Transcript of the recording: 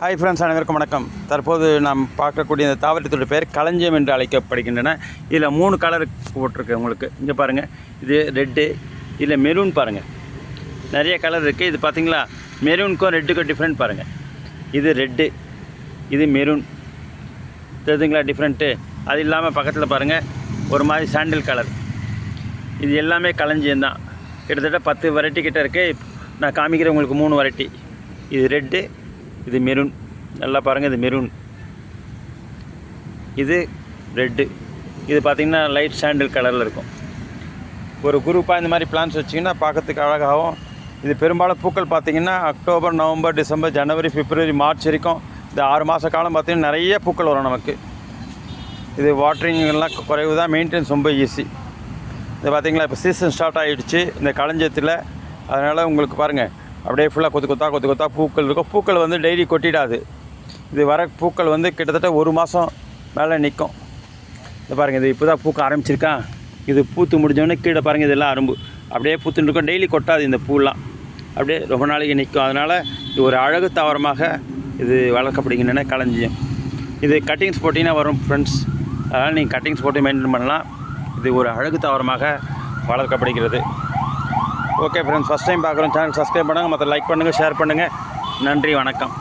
Hi friends, அனைவருக்கும் வணக்கம். தற்போது நாம் பார்க்கக்கூடிய இந்த தாவரத்தோட பேர் களஞ்சியம் என்று அழைக்கப்படுகின்றன. இதில் 3 கலர் போட்டிருக்கு உங்களுக்கு. இங்கே பாருங்கள், இது ரெட்டு, இதில் மெரூன் பாருங்கள். நிறைய கலர் இருக்குது. இது பார்த்திங்களா, மெரூனுக்கும் ரெட்டுக்கும் டிஃப்ரெண்ட் பாருங்கள். இது ரெட்டு, இது மெரூன். தெரியுதுங்களா டிஃப்ரெண்ட்டு? அது இல்லாமல் பக்கத்தில் பாருங்கள் ஒரு மாதிரி சாண்டில் கலர். இது எல்லாமே களஞ்சியம் தான். கிட்டத்தட்ட 10 வெரைட்டி கிட்டே இருக்குது. நான் காமிக்கிறேன் உங்களுக்கு 3 வெரைட்டி. இது ரெட்டு, இது மெரூன். நல்லா பாருங்கள், இது மெரூன், இது ரெட்டு. இது பார்த்திங்கன்னா லைட் சாண்டில் கலரில் இருக்கும். ஒரு குரூப்பாக இந்த மாதிரி பிளான்ஸ் வச்சிங்கன்னா பார்க்கறதுக்கு அழகாகவும். இது பெரும்பாலும் பூக்கள் பார்த்திங்கன்னா அக்டோபர், நவம்பர், டிசம்பர், ஜனவரி, பிப்ரவரி, மார்ச் வரைக்கும் இந்த 6 மாத காலம் பார்த்திங்கன்னா நிறைய பூக்கள் வரும் நமக்கு. இது வாட்டரிங்கெல்லாம் குறைவு தான், மெயின்டெனன்ஸ் ரொம்ப ஈஸி. இது பார்த்திங்களா, இப்போ சீசன் ஸ்டார்ட் ஆகிடுச்சு இந்த களஞ்சியத்தில். அதனால் உங்களுக்கு பாருங்கள், அப்படியே ஃபுல்லாக கொத்து கொத்தா பூக்கள் இருக்கும். பூக்கள் வந்து டெய்லி கொட்டிடாது. இது வர பூக்கள் வந்து கிட்டத்தட்ட 1 மாதம் மேலே நிற்கும். இது பாருங்கள், இது இப்போ தான் பூக்க ஆரம்பிச்சிருக்கா. இது பூத்து முடிஞ்சோடனே கீழே பாருங்கள், இதெல்லாம் அரும்பு அப்படியே பூத்துன்னு இருக்கும். டெய்லி கொட்டாது இந்த பூலாம், அப்படியே ரொம்ப நாளைக்கு நிற்கும். அதனால் இது ஒரு அழகு தாவரமாக இது வளர்க்கப்படுகின்றன களஞ்சியம். இது கட்டிங்ஸ் போட்டிங்கன்னா வரும் ஃப்ரெண்ட்ஸ். அதனால் நீங்கள் கட்டிங்ஸ் போட்டு மெயின்டைன் பண்ணலாம். இது ஒரு அழகு தாவரமாக வளர்க்கப்படுகிறது. ஓகே ஃப்ரெண்ட்ஸ், ஃபஸ்ட் டைம் பார்க்குறோம், சேனல் சப்ஸ்கிரைப் பண்ணுங்கள், மற்ற லைக் பண்ணுங்கள், ஷேர் பண்ணுங்கள். நன்றி, வணக்கம்.